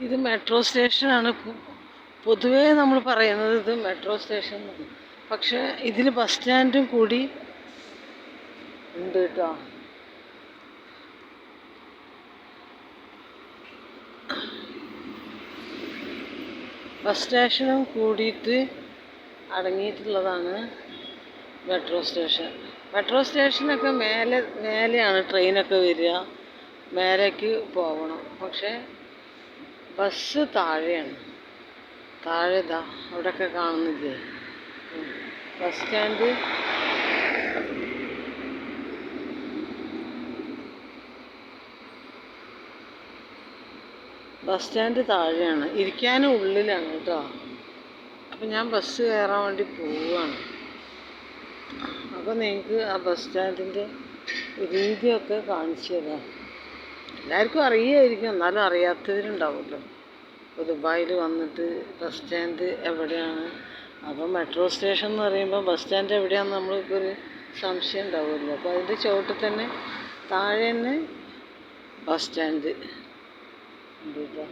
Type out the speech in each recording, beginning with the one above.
ഇത് മെട്രോ സ്റ്റേഷനാണ്. പൊതുവേ നമ്മൾ പറയുന്നത് ഇത് മെട്രോ സ്റ്റേഷൻ എന്നാണ്. പക്ഷേ ഇതിൽ ബസ് സ്റ്റാൻഡും കൂടി ഉണ്ട് കേട്ടോ. ബസ് സ്റ്റേഷനും കൂടിയിട്ട് അടങ്ങിയിട്ടുള്ളതാണ് മെട്രോ സ്റ്റേഷൻ. മെട്രോ സ്റ്റേഷനൊക്കെ മേലെയാണ് ട്രെയിനൊക്കെ വരിക, മേലേക്ക് പോകണം. പക്ഷേ ബസ് താഴെയാണ്. താഴെ ഇതാ അവിടെയൊക്കെ കാണുന്നില്ലേ ബസ് സ്റ്റാൻഡ്. ബസ് സ്റ്റാൻഡ് താഴെയാണ്, ഇരിക്കാനും ഉള്ളിലാണ് കേട്ടോ. അപ്പം ഞാൻ ബസ് കയറാൻ വേണ്ടി പോവുകയാണ്. അപ്പോൾ നിങ്ങൾക്ക് ആ ബസ് സ്റ്റാൻഡിൻ്റെ രീതിയൊക്കെ കാണിച്ചു തരാം. എല്ലാവർക്കും അറിയായിരിക്കും, എന്നാലും അറിയാത്തവരുണ്ടാവുമല്ലോ. ഇപ്പോൾ ദുബായിൽ വന്നിട്ട് ബസ് സ്റ്റാൻഡ് എവിടെയാണ്, അപ്പോൾ മെട്രോ സ്റ്റേഷൻ എന്ന് പറയുമ്പോൾ ബസ് സ്റ്റാൻഡ് എവിടെയാണെന്ന് നമ്മൾക്കൊരു സംശയം ഉണ്ടാവുമല്ലോ. അപ്പോൾ അതിൻ്റെ ചുവട്ടിൽ തന്നെ താഴെ തന്നെ ബസ് സ്റ്റാൻഡ് ഉണ്ട് കേട്ടോ.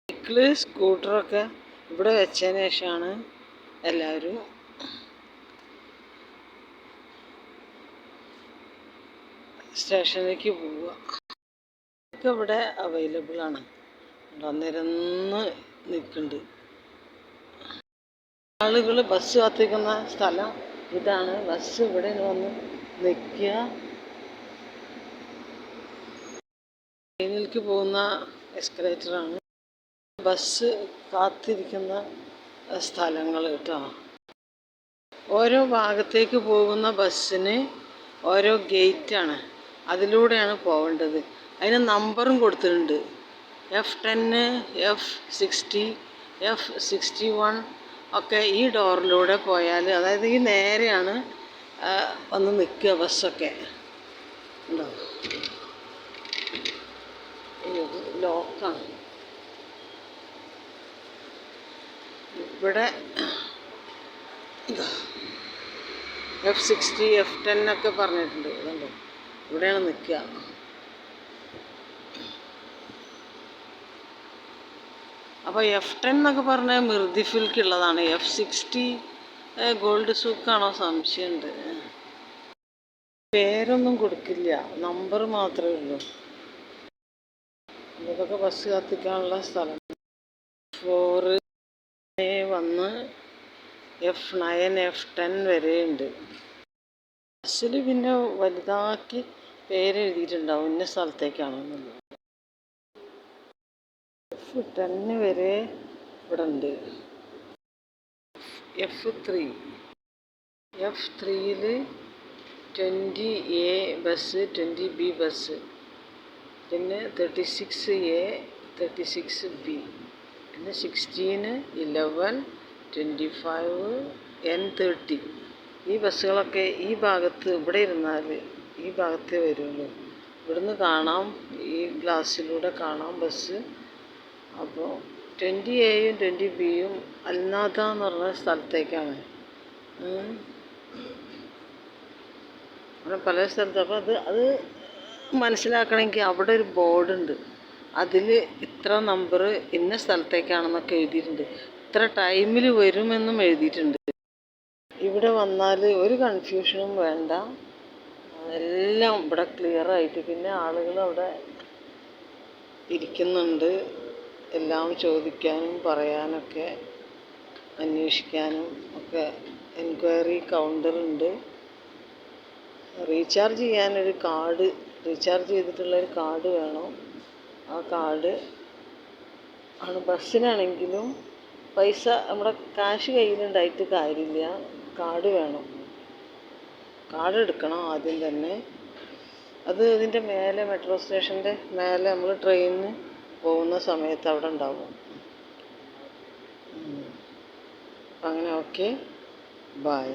സൈക്കിള് സ്കൂട്ടറൊക്കെ ഇവിടെ വെച്ചതിന് ശേഷമാണ് എല്ലാവരും സ്റ്റേഷനിലേക്ക് പോവുക. ഇതൊക്കെ ഇവിടെ അവൈലബിൾ ആണ്. നിരന്ന് നിൽക്കുന്നുണ്ട് ആളുകൾ. ബസ് കാത്തിരിക്കുന്ന സ്ഥലം ഇതാണ്. ബസ് ഇവിടെ വന്ന് നിൽക്കുക. ട്രെയിനിലേക്ക് പോകുന്ന എസ്കലേറ്ററാണ് ബസ് കാത്തിരിക്കുന്ന സ്ഥലങ്ങൾ കേട്ടോ. ഓരോ ഭാഗത്തേക്ക് പോകുന്ന ബസ്സിന് ഓരോ ഗേറ്റാണ്, അതിലൂടെയാണ് പോകേണ്ടത്. അതിന് നമ്പറും കൊടുത്തിട്ടുണ്ട്. F10, F60, F61 ഒക്കെ ഈ ഡോറിലൂടെ പോയാൽ, അതായത് ഈ നേരെയാണ് വന്ന് നിൽക്കുക ബസ്സൊക്കെ. ഉണ്ടോ, ലോക്കാണ് ഇവിടെ. F60, F10 ഒക്കെ പറഞ്ഞിട്ടുണ്ട്. ഇതുണ്ടോ, ഇവിടെയാണ് നിൽക്കുക. അപ്പോൾ F10 എന്നൊക്കെ പറഞ്ഞാൽ മിർദിഫിൽക്കുള്ളതാണ്. F60 ഗോൾഡ് സൂക്കാണോ സംശയമുണ്ട്. പേരൊന്നും കൊടുക്കില്ല, നമ്പർ മാത്രമേ ഉള്ളൂ. ഇതൊക്കെ ബസ് കത്തിക്കാനുള്ള സ്ഥലം. 4 വന്ന് F9, F10 വരെ ഉണ്ട്. ബസ്സിൽ പിന്നെ വലുതാക്കി പേരെഴുതിയിട്ടുണ്ടാവും ഇന്ന സ്ഥലത്തേക്കാണെന്നുള്ളത്. F10 വരെ ഇവിടെ ഉണ്ട്. F3യിൽ 20A ബസ്, 20B ബസ്, പിന്നെ 36A, 36B, പിന്നെ 16, 11, 25, N30. ഈ ബസ്സുകളൊക്കെ ഈ ഭാഗത്ത് ഇവിടെ ഇരുന്നാൽ ഈ ഭാഗത്തേ വരുള്ളൂ. ഇവിടുന്ന് കാണാം, ഈ ഗ്ലാസ്സിലൂടെ കാണാം ബസ്. അപ്പോൾ 20Aയും 20Bയും അൽനാദ എന്ന് പറഞ്ഞ സ്ഥലത്തേക്കാണ്. അങ്ങനെ പല സ്ഥലത്ത്. അപ്പോൾ അത് മനസ്സിലാക്കണമെങ്കിൽ അവിടെ ഒരു ബോർഡുണ്ട്, അതിൽ ഇത്ര നമ്പർ ഇന്ന സ്ഥലത്തേക്കാണെന്നൊക്കെ എഴുതിയിട്ടുണ്ട്. ഇത്ര ടൈമിൽ വരുമെന്നും എഴുതിയിട്ടുണ്ട്. ഇവിടെ വന്നാൽ ഒരു കൺഫ്യൂഷനും വേണ്ട, എല്ലാം ഇവിടെ ക്ലിയറായിട്ട്. പിന്നെ ആളുകൾ അവിടെ ഇരിക്കുന്നുണ്ട്, എല്ലാം ചോദിക്കാനും പറയാനൊക്കെ, അന്വേഷിക്കാനും ഒക്കെ. എൻക്വയറി കൗണ്ടറുണ്ട്. റീചാർജ് ചെയ്യാനൊരു കാർഡ്, റീചാർജ് ചെയ്തിട്ടുള്ളൊരു കാർഡ് വേണം. ആ കാർഡ് ആണ്. ബസ്സിനാണെങ്കിലും പൈസ നമ്മുടെ കാശ് കയ്യിലുണ്ടായിട്ട് കാര്യമില്ല, കാർഡ് വേണം. കാർഡ് എടുക്കണം ആദ്യം തന്നെ. അത് ഇതിൻ്റെ മേലെ, മെട്രോ സ്റ്റേഷൻ്റെ മേലെ നമ്മൾ ട്രെയിനിന് പോകുന്ന സമയത്ത് അവിടെ ഉണ്ടാവും. അങ്ങനെ ഓക്കെ, ബൈ.